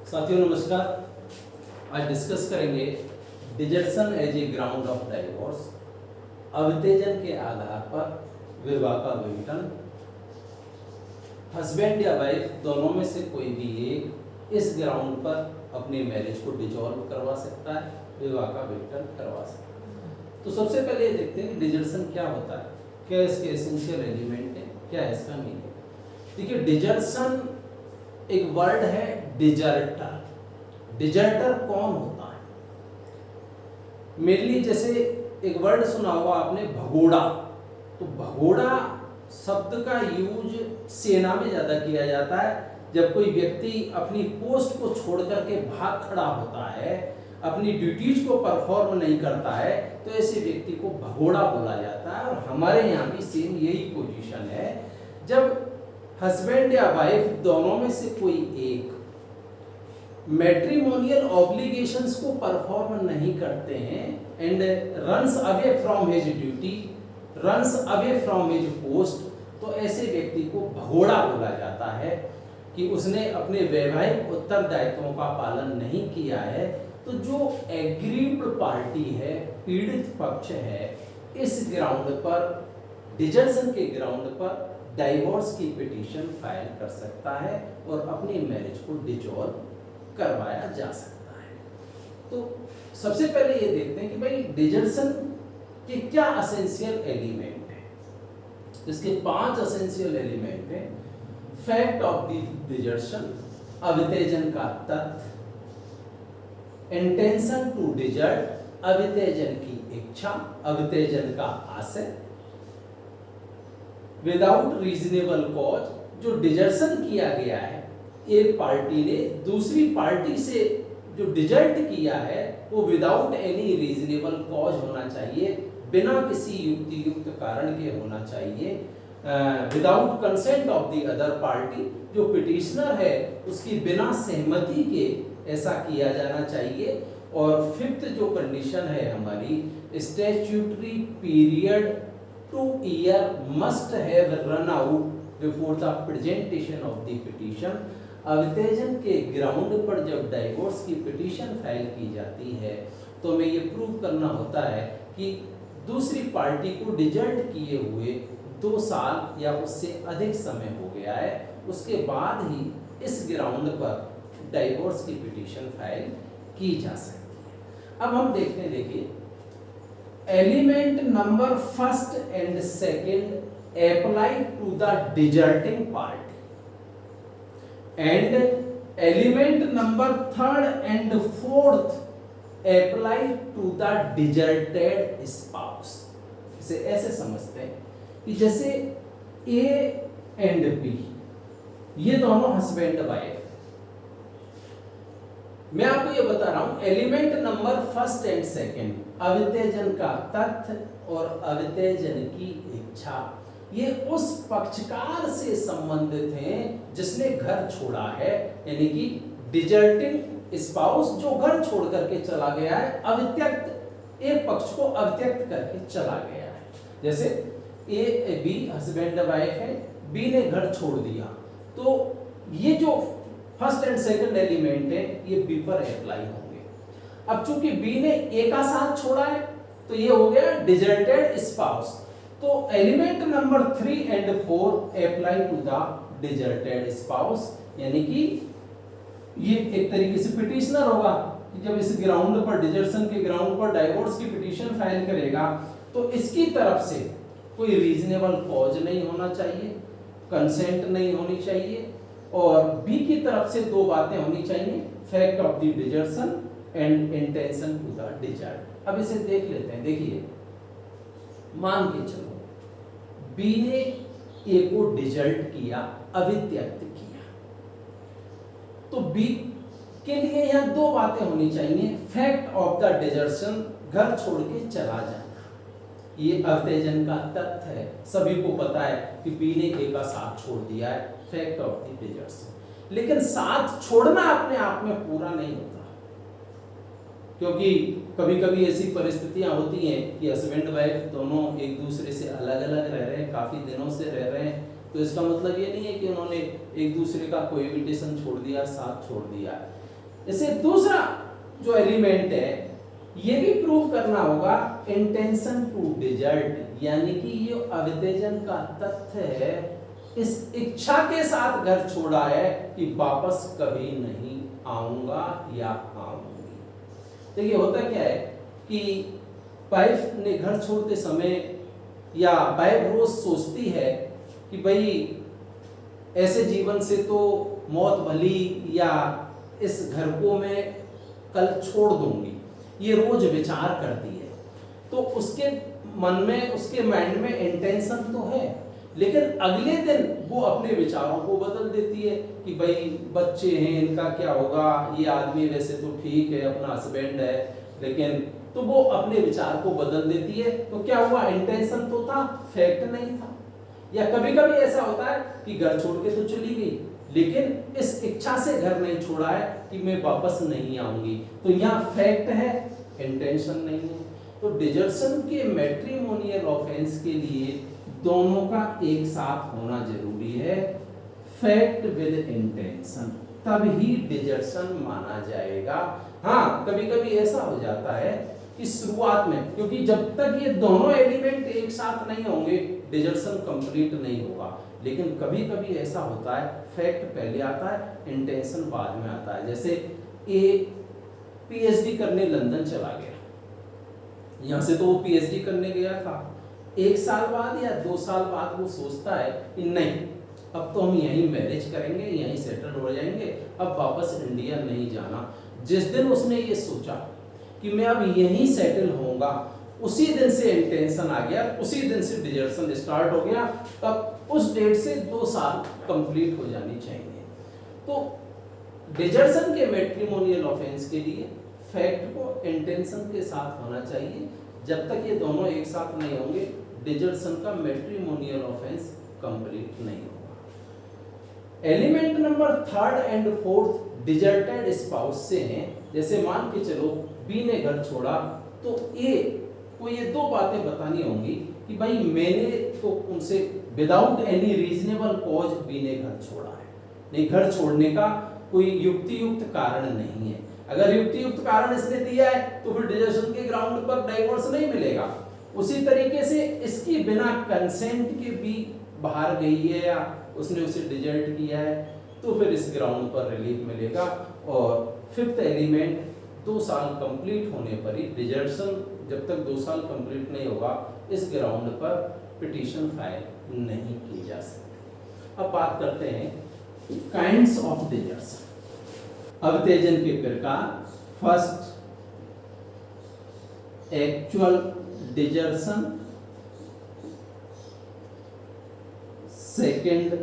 साथियों नमस्कार। आज डिस्कस करेंगे desertion as a ground of divorce. अवितेजन के आधार पर विवाह का विघटन। हस्बैंड या वाइफ दोनों में से कोई भी एक इस ग्राउंड पर अपनी मैरिज को डिसॉल्व करवा सकता है, विवाह का विघटन करवा सकता है। तो सबसे पहले ये देखते हैं कि डिजर्शन क्या होता है, क्या इसके एसेंशियल एलिमेंट है, क्या है इसका मीनिंग। देखिए, डिजर्शन एक वर्ड है डिजर्टर। डिजर्टर कौन होता है? मेनली जैसे एक वर्ड सुना होगा आपने, भगोड़ा। तो भगोड़ा शब्द का यूज सेना में ज्यादा किया जाता है। जब कोई व्यक्ति अपनी पोस्ट को छोड़ करके भाग खड़ा होता है, अपनी ड्यूटीज को परफॉर्म नहीं करता है, तो ऐसे व्यक्ति को भगोड़ा बोला जाता है। और हमारे यहाँ भी सेम यही पोजीशन है। जब हस्बैंड या वाइफ दोनों में से कोई एक मैट्रिमोनियल ऑब्लिगेशंस को परफॉर्म नहीं करते हैं and runs away from his duty, runs away from his post, तो ऐसे व्यक्ति को भगोड़ा बोला जाता है कि उसने अपने वैवाहिक उत्तरदायित्वों का पालन नहीं किया है। तो जो एग्रीव्ड पार्टी है, पीड़ित पक्ष है, इस ग्राउंड पर, डिजर्शन के ग्राउंड पर डाइवोर्स की पिटीशन फाइल कर सकता है और अपनी मैरिज को डिसॉल्व करवाया जा सकता है। तो सबसे पहले ये देखते हैं कि भाई डिजर्शन के क्या एसेंशियल एलिमेंट है। इसके 5 एसेंशियल एलिमेंट हैं। फैक्ट ऑफ द डिजर्शन, अवितेजन का तथ्य, इंटेंशन टू डिजर्ट, अवितेजन की इच्छा, अवितेजन का आशय, विदाउट रीजनेबल कॉज, जो डिजर्शन किया गया है, एक पार्टी ने दूसरी पार्टी से जो डिजर्ट किया है वो विदाउट एनी रीजनेबल कॉज होना चाहिए, बिना किसी युक्तियुक्त कारण के होना चाहिए, without consent of the other party, जो पिटिशनर है उसकी बिना सहमति के ऐसा किया जाना चाहिए। और फिफ्थ जो कंडीशन है हमारी, statutory period 2 years must have run out before the presentation of the petition। अवितेजन के ग्राउंड पर जब डाइवोर्स की पिटीशन फाइल की जाती है तो हमें ये प्रूव करना होता है कि दूसरी पार्टी को डिजर्ट किए हुए 2 साल या उससे अधिक समय हो गया है, उसके बाद ही इस ग्राउंड पर डाइवोर्स की पिटीशन फाइल की जा सकती है। अब हम देखते हैं, देखिए, element number first and second apply to the deserting party and element number third and fourth apply to the deserted spouse. इसे ऐसे समझते हैं कि जैसे ए एंड बी, ये दोनों हस्बैंड वाइफ। मैं आपको ये बता रहा हूं, element number first and second, अवितेजन का तथ्य और अवितेजन की इच्छा, ये उस पक्षकार से संबंधित हैं जिसने घर छोड़ा है, यानी कि डिजर्टिंग स्पाउस जो घर छोड़ करके चला गया है, अवित्यक्त, एक पक्ष को अवित्यक्त करके चला गया है। जैसे ए बी हस्बैंड वाइफ है, बी ने घर छोड़ दिया, तो ये जो फर्स्ट एंड सेकंड एलिमेंट है ये बी पर अप्लाई होंगे। अब चूंकि बी ने ए का साथ छोड़ा है तो ये हो गया डिजर्टेड स्पाउस। तो element number 3 and 4 apply to the deserted spouse, यानी कि ये एक तरीके से पिटिशनर होगा कि जब इस ग्राउंड पर, डिजर्शन के ग्राउंड पर डाइवोर्स की पिटीशन फाइल करेगा तो इसकी तरफ से कोई रीजनेबल कॉज नहीं होना चाहिए, कंसेंट नहीं होनी चाहिए, और बी की तरफ से 2 बातें होनी चाहिए, fact of the desertion and intention to the desert. अब इसे देख लेते हैं। देखिए, मान के चलो बी ने ए को डिजर्ट किया, अवित्यक्त किया, तो बी के लिए यहां 2 बातें होनी चाहिए, फैक्ट ऑफ द डिजर्शन, घर छोड़ के चला जाना, ये अवितेजन का तथ्य है, सभी को पता है कि बी ने ए का साथ छोड़ दिया है, फैक्ट ऑफ द डिजर्शन। लेकिन साथ छोड़ना अपने आप में पूरा नहीं होता, क्योंकि कभी कभी ऐसी परिस्थितियां होती हैं कि हस्बैंड वाइफ दोनों एक दूसरे से अलग अलग रह रहे हैं, काफी दिनों से रह रहे हैं, तो इसका मतलब ये नहीं है कि उन्होंने एक दूसरे का कोएबिटेशन छोड़ दिया, साथ छोड़ दिया। इसे दूसरा जो एलिमेंट है ये भी प्रूव करना होगा इंटेंशन टू डिजर्ट, यानी कि ये अवितेजन का तथ्य है, इस इच्छा के साथ घर छोड़ा है कि वापस कभी नहीं आऊंगा या आऊंगी। देखिए होता क्या है कि वाइफ ने घर छोड़ते समय या वाइफ रोज सोचती है कि भाई ऐसे जीवन से तो मौत भली, या इस घर को मैं कल छोड़ दूंगी, ये रोज विचार करती है। तो उसके मन में, उसके माइंड में इंटेंशन तो है, लेकिन अगले दिन वो अपने विचारों को बदल देती है कि भाई बच्चे हैं, इनका क्या होगा, ये आदमी वैसे तो ठीक है, अपना हस्बैंड है, लेकिन तो वो अपने विचार को बदल देती है। तो क्या हुआ, इंटेंशन तो था, फैक्ट नहीं था। या कभी कभी ऐसा होता है कि घर छोड़ के तो चली गई, लेकिन इस इच्छा से घर नहीं छोड़ा है कि मैं वापस नहीं आऊंगी, तो यहाँ फैक्ट है, इंटेंशन नहीं है। तो डिजर्शन के मैट्रिमोनियल ऑफेंस के लिए दोनों का एक साथ होना जरूरी है, फैक्ट विद इंटेंशन, तब ही डिजर्शन माना जाएगा। हाँ, कभी कभी ऐसा हो जाता है कि शुरुआत में, क्योंकि जब तक ये दोनों एलिमेंट एक साथ नहीं होंगे डिजर्शन कंप्लीट नहीं होगा, लेकिन कभी कभी ऐसा होता है फैक्ट पहले आता है, इंटेंशन बाद में आता है। जैसे ए पीएचडी करने लंदन चला गया, यहां से तो वो पीएचडी करने गया था, 1 साल बाद या 2 साल बाद वो सोचता है कि नहीं, अब तो हम यहीं मैरिज करेंगे, यहीं सेटल हो जाएंगे, अब वापस इंडिया नहीं जाना। जिस दिन उसने ये सोचा कि मैं अब यहीं सेटल होऊंगा, उसी दिन से इंटेंशन आ गया, उसी दिन से डिजर्शन स्टार्ट हो गया, तब उस डेट से 2 साल कंप्लीट हो जानी चाहिए। तो डिजर्शन के मैट्रिमोनियल ऑफेंस के लिए फैक्ट को इंटेंशन के साथ होना चाहिए। जब तक ये दोनों एक साथ नहीं होंगे डिजर्शन का मैट्रिमोनियल ऑफेंस कंप्लीट नहीं होगा। Element number 3 and 4 deserted spouse से हैं। जैसे मान के चलो बी ने घर छोड़ा, तो ए को ये 2 बातें बतानी होंगी कि भाई मैंने तो उनसे without any reasonable cause B ने घर छोड़ा है, नहीं घर छोड़ने का कोई युक्तियुक्त कारण नहीं है। अगर युक्तियुक्त कारण इसने दिया है तो फिर डिजर्शन के ग्राउंड पर डाइवोर्स नहीं मिलेगा। उसी तरीके से इसकी बिना कंसेंट के भी बाहर गई है या उसने उसे डिजर्ट किया है, तो फिर इस ग्राउंड पर रिलीफ मिलेगा। और 5th एलिमेंट 2 साल कंप्लीट होने पर ही, डिजर्शन जब तक 2 साल कंप्लीट नहीं होगा इस ग्राउंड पर पिटीशन फाइल नहीं की जा सकती। अब बात करते हैं काइंड्स ऑफ डिजर्शन, अवतेजन के प्रकार। First, actual desertion. Second,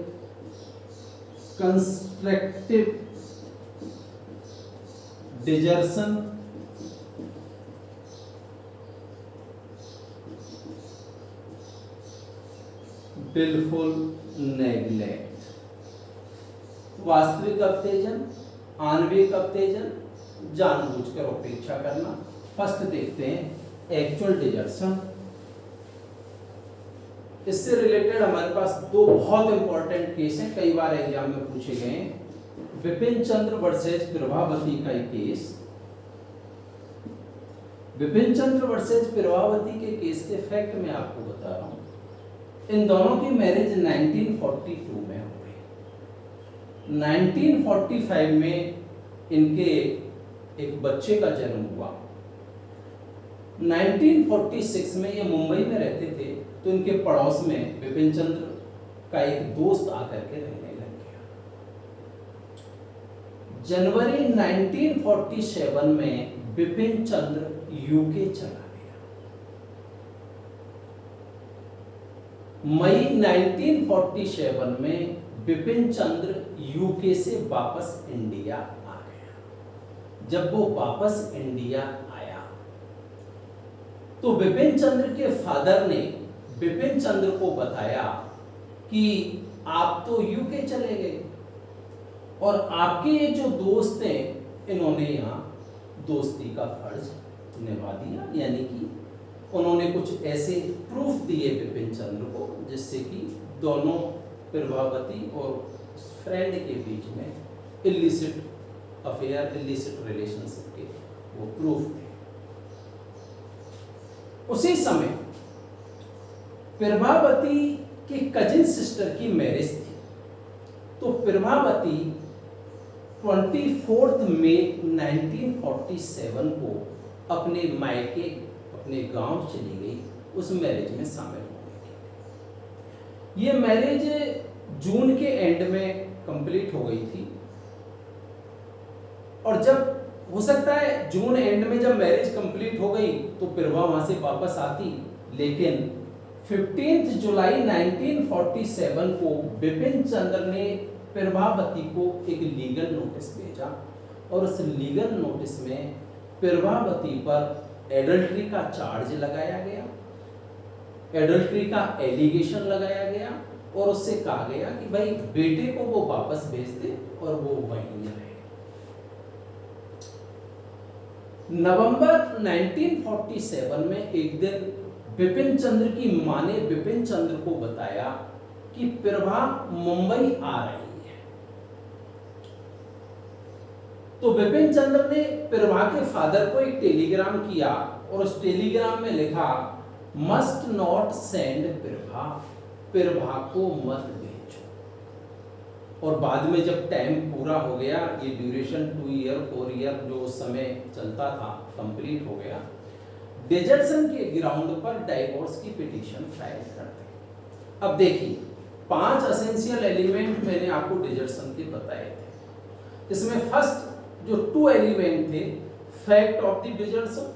constructive desertion. Wilful neglect. वास्तविक अवतेजन, आणविक अवतेजन, जानबूझकर उपेक्षा करना। फर्स्ट देखते हैं एक्चुअल डिजर्शन। इससे रिलेटेड हमारे पास 2 बहुत इंपॉर्टेंट केस हैं, कई बार एग्जाम में पूछे गए हैं। विपिन चंद्र वर्सेस प्रभावती का एक केस। विपिन चंद्र वर्सेस प्रभावती के केस के फैक्ट मैं आपको बता रहा हूं। इन दोनों की मैरिज 1942 में हो गई। 1945 में इनके एक बच्चे का जन्म हुआ। 1946 में ये मुंबई में रहते थे, तो इनके पड़ोस में विपिन चंद्र का एक दोस्त आकर के रहने लग गया। जनवरी 1947 में विपिन चंद्र यूके चला गया। मई 1947 में विपिन चंद्र यूके से वापस इंडिया आ गया। जब वो वापस इंडिया आया तो विपिन चंद्र के फादर ने विपिन चंद्र को बताया कि आप तो यूके चले गए और आपके ये जो दोस्त हैं इन्होंने यहाँ दोस्ती का फर्ज निभा दिया, यानी कि उन्होंने कुछ ऐसे प्रूफ दिए विपिन चंद्र को जिससे कि दोनों प्रभावती और फ्रेंड के बीच में इलिसिट अफेयर, इलिसिट रिलेशनशिप के वो प्रूफ थे। उसी समय प्रभावती की कजिन सिस्टर की मैरिज थी, तो प्रभावती 24 मई 1947 को अपने मायके, अपने गांव चली गई उस मैरिज में शामिल होने के लिए। ये मैरिज जून के एंड में कंप्लीट हो गई थी, और जब हो सकता है जून एंड में जब मैरिज कंप्लीट हो गई तो प्रभा वहां से वापस आती, लेकिन 15 जुलाई 1947 को बिपिन चंद्र ने प्रभावती को एक लीगल नोटिस भेजा, और उस लीगल नोटिस में प्रभावती पर एडल्ट्री का चार्ज लगाया गया, एडल्ट्री का एलिगेशन लगाया गया, और उससे कहा गया कि भाई बेटे को वो वापस भेज दे और वो वहीं रहे। नवंबर 1947 में एक दिन बिपिन चंद्र की मां ने बिपिन चंद्र को बताया कि प्रभा मुंबई आ रही है। तो बिपिन चंद्र ने प्रभा के फादर को एक टेलीग्राम किया, और उस टेलीग्राम में लिखा, must not send Prabha, Prabha को मत भेजो। और बाद में जब टाइम पूरा हो गया, ये ड्यूरेशन 2 ईयर 4 ईयर जो उस समय चलता था कंप्लीट हो गया, डिजर्सन के ग्राउंड पर डाइवोर्स की पिटीशन फाइल कर दी। अब देखिए 5 एसेंशियल एलिमेंट मैंने आपको डिजर्सन के बताए थे। इसमें फर्स्ट जो 2 एलिमेंट थे, fact of the desertion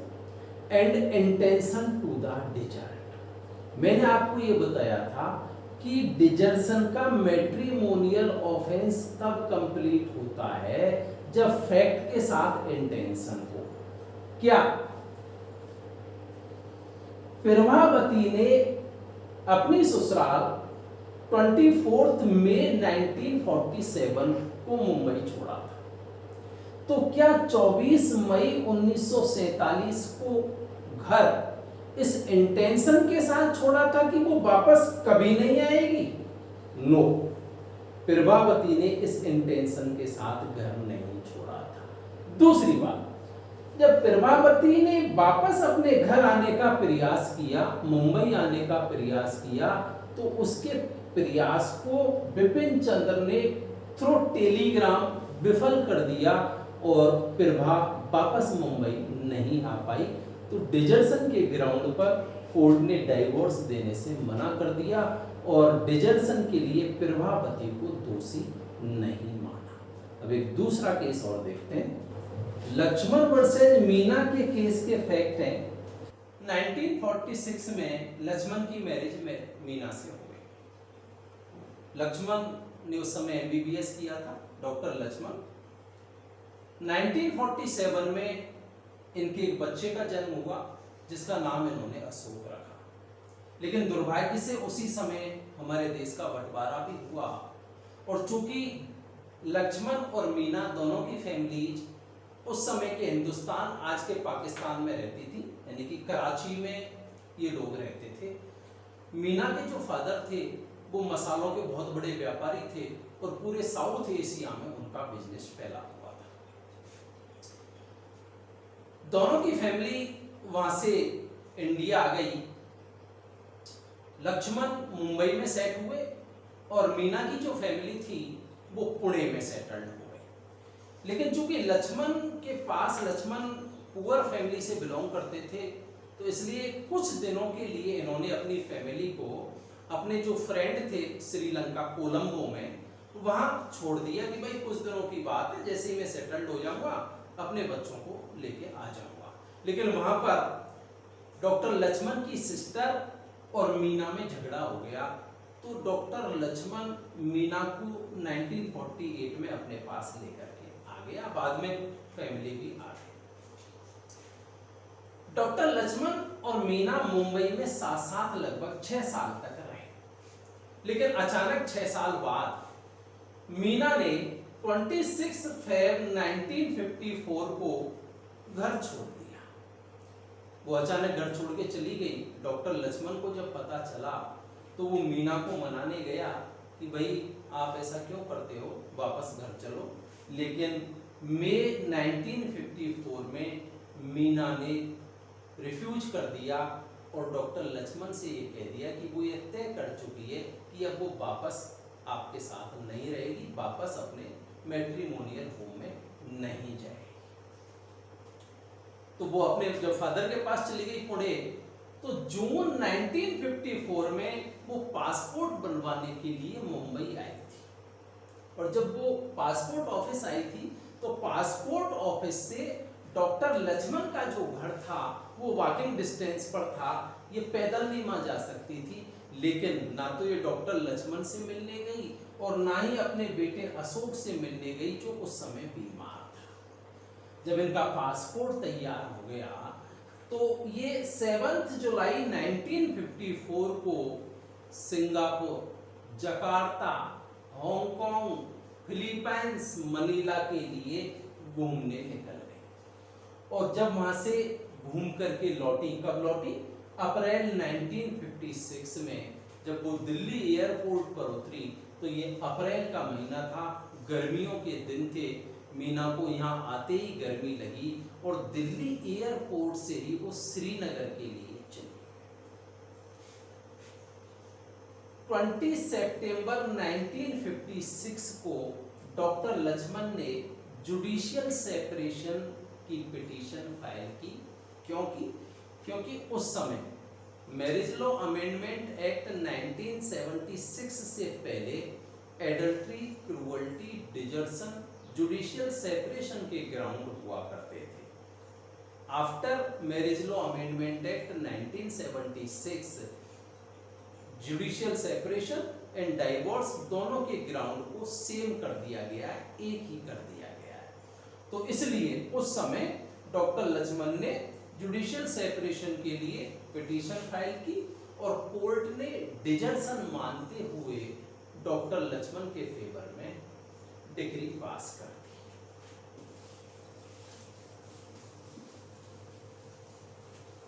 and intention to the desert. मैंने आपको ये बताया था कि डिजर्सन का मैट्रिमोनियल ऑफेंस तब कंप्लीट होता है जब फैक्ट के साथ इंटेंशन हो। क्या प्रभावती ने अपनी ससुराल 24 मई 1947 को मुंबई छोड़ा था, तो क्या 24 मई 1947 को घर इस इंटेंशन के साथ छोड़ा था कि वो वापस कभी नहीं आएगी? नो, प्रभावती ने इस इंटेंशन के साथ घर नहीं छोड़ा था। दूसरी बात, जब प्रभावती ने वापस अपने घर आने का प्रयास किया, मुंबई आने का प्रयास किया, तो उसके प्रयास को बिपिन चंद्र ने थ्रू टेलीग्राम विफल कर दिया, और प्रभा वापस मुंबई नहीं आ पाई। तो डिजर्सन के ग्राउंड पर कोर्ट ने डाइवोर्स देने से मना कर दिया, और डिजर्सन के लिए प्रभावती को दोषी नहीं माना। अब एक दूसरा केस और देखते हैं। लक्ष्मण वर्सेस मीना के केस के फैक्ट हैं। 1946 में लक्ष्मण की मैरिज में मीना से हो गई। लक्ष्मण ने उस समय MBBS किया था, डॉक्टर लक्ष्मण। 1947 में इनके एक बच्चे का जन्म हुआ जिसका नाम इन्होंने अशोक रखा। लेकिन दुर्भाग्य से उसी समय हमारे देश का बंटवारा भी हुआ, और चूंकि लक्ष्मण और मीना दोनों की फैमिलीज उस समय के हिंदुस्तान, आज के पाकिस्तान में रहती थी, यानी कि कराची में ये लोग रहते थे। मीना के जो फादर थे वो मसालों के बहुत बड़े व्यापारी थे, और पूरे साउथ एशिया में उनका बिजनेस फैला हुआ था। दोनों की फैमिली वहां से इंडिया आ गई। लक्ष्मण मुंबई में सेट हुए, और मीना की जो फैमिली थी वो पुणे में सेटल्ड हो गई। लेकिन चूंकि लक्ष्मण पुअर फैमिली से बिलोंग करते थे, तो इसलिए कुछ दिनों के लिए इन्होंने अपनी फैमिली को अपने जो फ्रेंड थे श्रीलंका कोलंबो में, वहां छोड़ दिया कि भाई कुछ दिनों की बात है, जैसे ही मैं सेटल्ड हो जाऊंगा अपने बच्चों को लेके आ जाऊंगा। लेकिन वहां पर डॉक्टर लक्ष्मण की सिस्टर और मीना में झगड़ा हो गया, तो डॉक्टर लक्ष्मण मीना को 1948 में अपने पास लेकर के आ गया। बाद में फैमिली भी आ गई। डॉक्टर लक्ष्मण और मीना मुंबई में साथ लगभग 6 साल तक रहे। लेकिन अचानक 6 साल बाद मीना ने 26 फरवरी 1954 को घर छोड़ दिया। वो अचानक घर छोड़ के चली गई। डॉक्टर लक्ष्मण को जब पता चला तो वो मीना को मनाने गया कि भाई आप ऐसा क्यों करते हो, वापस घर चलो। लेकिन मई 1954 में मीना ने रिफ्यूज कर दिया और डॉक्टर लक्ष्मण से ये कह दिया कि वो ये तय कर चुकी है कि अब वो वापस आपके साथ नहीं रहेगी, वापस अपने मैट्रिमोनियल होम में नहीं जाएगी। तो वो अपने जब फादर के पास चली गई पुणे, तो जून 1954 में वो पासपोर्ट बनवाने के लिए मुंबई आई थी। और जब वो पासपोर्ट ऑफिस आई थी तो पासपोर्ट ऑफिस से डॉक्टर लक्ष्मण का जो घर था वो वॉकिंग डिस्टेंस पर था, ये पैदल नहीं मां जा सकती थी। लेकिन ना तो ये डॉक्टर लक्ष्मण से मिलने गई और ना ही अपने बेटे अशोक से मिलने गई जो उस समय बीमार था। जब इनका पासपोर्ट तैयार हो गया तो ये 7 जुलाई 1954 को Singapore, Jakarta, Hong Kong, Philippines, Manila के लिए घूमने निकल गए। और जब वहां से घूम करके लौटी, कब लौटी? अप्रैल 1956 में जब वो दिल्ली एयरपोर्ट पर उतरी तो ये अप्रैल का महीना था, गर्मियों के दिन थे। मीना को यहाँ आते ही गर्मी लगी और दिल्ली एयरपोर्ट से ही वो श्रीनगर के लिए चली। 20 सितंबर 1956 को डॉक्टर लक्ष्मण ने जुडिशियल सेपरेशन की पिटीशन फाइल की। क्योंकि उस समय मैरिज लॉ अमेंडमेंट एक्ट 1976 से पहले adultery, cruelty, desertion judicial separation के ग्राउंड हुआ करते थे। After marriage law amendment act 1976 judicial separation and divorce दोनों के ग्राउंड को सेम कर दिया गया है, एक ही कर दिया गया है। तो इसलिए उस समय डॉक्टर लक्ष्मण ने जुडिशियल सेपरेशन के लिए पिटीशन फाइल की और कोर्ट ने डिजर्सन मानते हुए डॉक्टर लक्ष्मण के फेवर में डिग्री पास कर दी।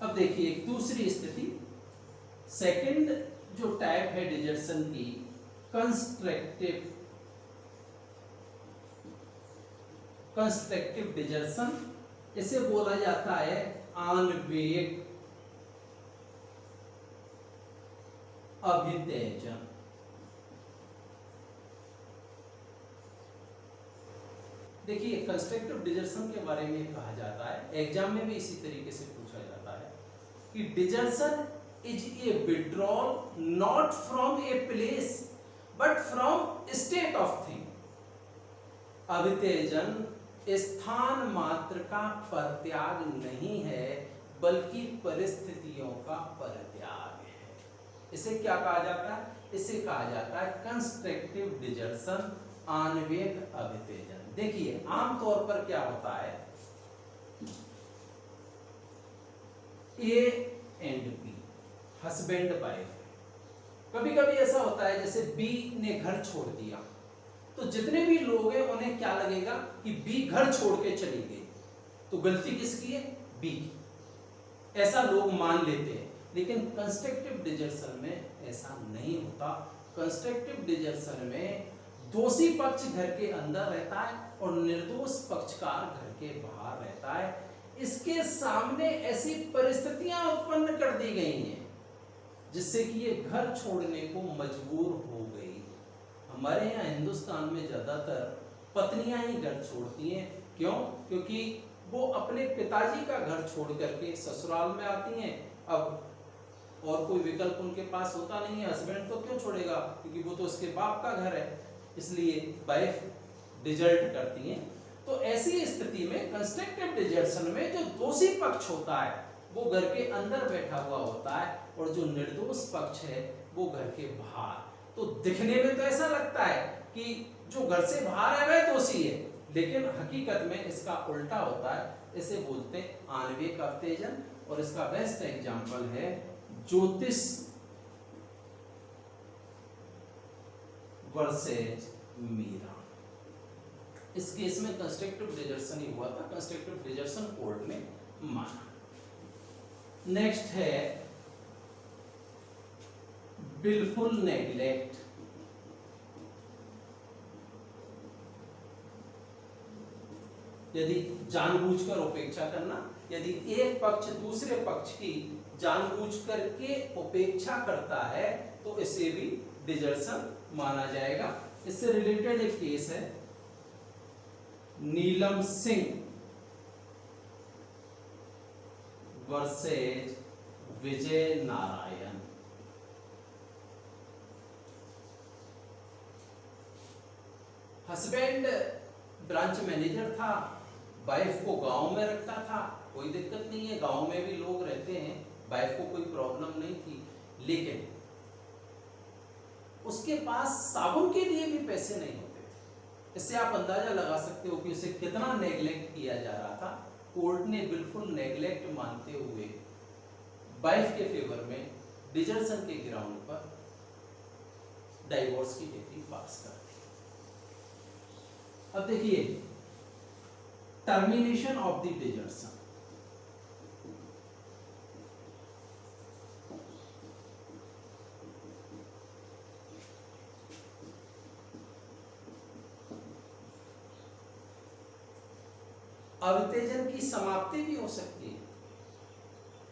अब देखिए एक दूसरी स्थिति, सेकंड जो टाइप है डिजर्सन की, कंस्ट्रक्टिव डिजर्सन, इसे बोला जाता है आणविक अभित्तेजन। देखिए कंस्ट्रक्टिव डिजर्सन के बारे में कहा जाता है, एग्जाम में भी इसी तरीके से पूछा जाता है कि desertion is a withdrawal not from a place but from state of thing. अभित्तेजन स्थान मात्र का परित्याग नहीं है बल्कि परिस्थितियों का परित्याग है। इसे क्या कहा जाता है? इसे कहा जाता है कंस्ट्रक्टिव डिजर्सन, आणविक अभित्तेजन। देखिए आमतौर पर क्या होता है, A and be husband wife, कभी कभी ऐसा होता है जैसे बी ने घर छोड़ दिया तो जितने भी लोग हैं उन्हें क्या लगेगा कि बी घर छोड़ के चली गई, तो गलती किसकी है? बी की, ऐसा लोग मान लेते हैं। लेकिन कंस्ट्रक्टिव डिजर्सन में ऐसा नहीं होता। कंस्ट्रक्टिव डिजर्सन में दोषी पक्ष घर के अंदर रहता है और निर्दोष पक्षकार घर के बाहर रहता है। इसके सामने ऐसी परिस्थितियां उत्पन्न कर दी गई हैं जिससे कि ये घर छोड़ने को मजबूर हो गई। हमारे यहाँ हिंदुस्तान में ज्यादातर पत्नियां ही घर छोड़ती हैं। क्यों? क्योंकि वो अपने पिताजी का घर छोड़ करके ससुराल में आती हैं। अब और कोई विकल्प उनके पास होता नहीं है, हस्बैंड तो क्यों छोड़ेगा, क्योंकि वो तो उसके बाप का घर है, इसलिए वाइफ डिजर्ट करती हैं। तो ऐसी स्थिति में कंस्ट्रक्टिव डिजर्सन में जो दोषी पक्ष होता है वो घर के अंदर बैठा हुआ होता है और जो निर्दोष पक्ष है वो घर के बाहर। तो दिखने में तो ऐसा लगता है कि जो घर से बाहर है वह दोषी है, लेकिन हकीकत में इसका उल्टा होता है। इसे बोलते हैं आणविक अभित्तेजन और इसका बेस्ट एग्जांपल है ज्योतिष वर्सेस मीरा। इस केस में कंस्ट्रक्टिव डिजर्सन ही हुआ था, कंस्ट्रक्टिव डिजर्सन कोर्ट ने माना। नेक्स्ट है विलफुल नेग्लेक्ट। यदि जानबूझकर उपेक्षा करना, यदि एक पक्ष दूसरे पक्ष की जानबूझकर के उपेक्षा करता है तो इसे भी डिजर्शन माना जाएगा। इससे रिलेटेड एक केस है नीलम Singh versus Vijay Narayan. Husband branch manager था, वाइफ को गांव में रखता था, कोई दिक्कत नहीं है, गांव में भी लोग रहते हैं, वाइफ को कोई प्रॉब्लम नहीं थी, लेकिन उसके पास साबुन के लिए भी पैसे नहीं होते थे। इससे आप अंदाजा लगा सकते हो कि उसे कितना नेग्लेक्ट किया जा रहा था। कोर्ट ने बिल्कुल नेग्लेक्ट मानते हुए वाइफ के फेवर में डिजर्शन के ग्राउंड पर डाइवोर्स की डिग्री पास कर दी। अब देखिए टर्मिनेशन ऑफ द डिजर्शन। अवितेजन की समाप्ति भी हो सकती है।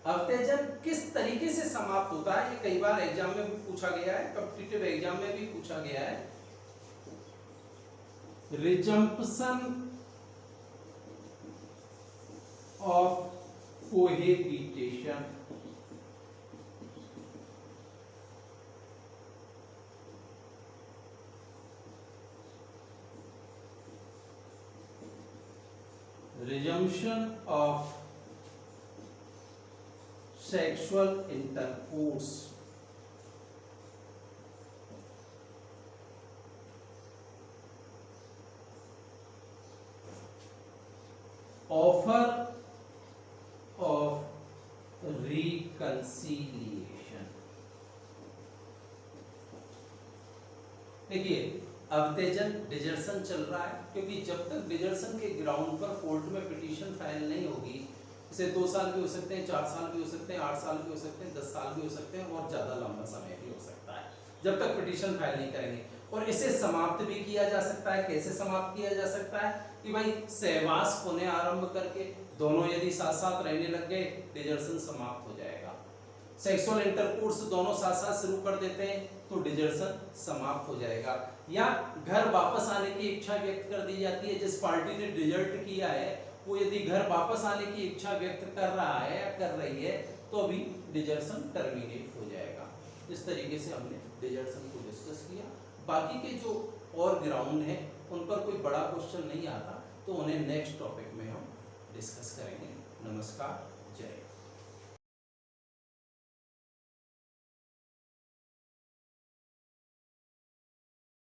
अवितेजन किस तरीके से समाप्त होता है ये कई बार एग्जाम में भी पूछा गया है, कॉम्पिटिटिव एग्जाम में भी पूछा गया है। Resumption of cohabitation, resumption of sexual intercourse, offer of reconciliation। देखिए अवितेजन डिजर्शन चल रहा है, क्योंकि जब तक डिजर्शन के ग्राउंड पर कोर्ट में पिटीशन फाइल नहीं होगी, इसे 2 साल भी हो सकते हैं, 4 साल भी हो सकते हैं, 8 साल भी हो सकते हैं, 10 साल भी हो सकते हैं और ज़्यादा लंबा समय भी हो सकता है जब तक पिटीशन फाइल नहीं करेंगे। और इसे समाप्त भी किया जा सकता है। कैसे समाप्त किया जा सकता है कि भाई सहवास होने आरंभ करके दोनों यदि साथ साथ रहने लग गए, डिजर्शन समाप्त हो जाएगा। सेक्सुअल इंटरकोर्स दोनों साथ साथ शुरू कर देते हैं तो डिजर्शन समाप्त हो जाएगा। या घर वापस आने की इच्छा व्यक्त कर दी जाती है, जिस पार्टी ने डिजर्ट किया है वो यदि घर वापस आने की इच्छा व्यक्त कर रहा है या कर रही है तो अभी डिजर्शन टर्मिनेट हो जाएगा। इस तरीके से हमने डिजर्शन को डिस्कस किया। बाकी के जो और ग्राउंड हैं उन पर कोई बड़ा क्वेश्चन नहीं आता तो उन्हें नेक्स्ट टॉपिक में हम डिस्कस करेंगे। नमस्कार, जय।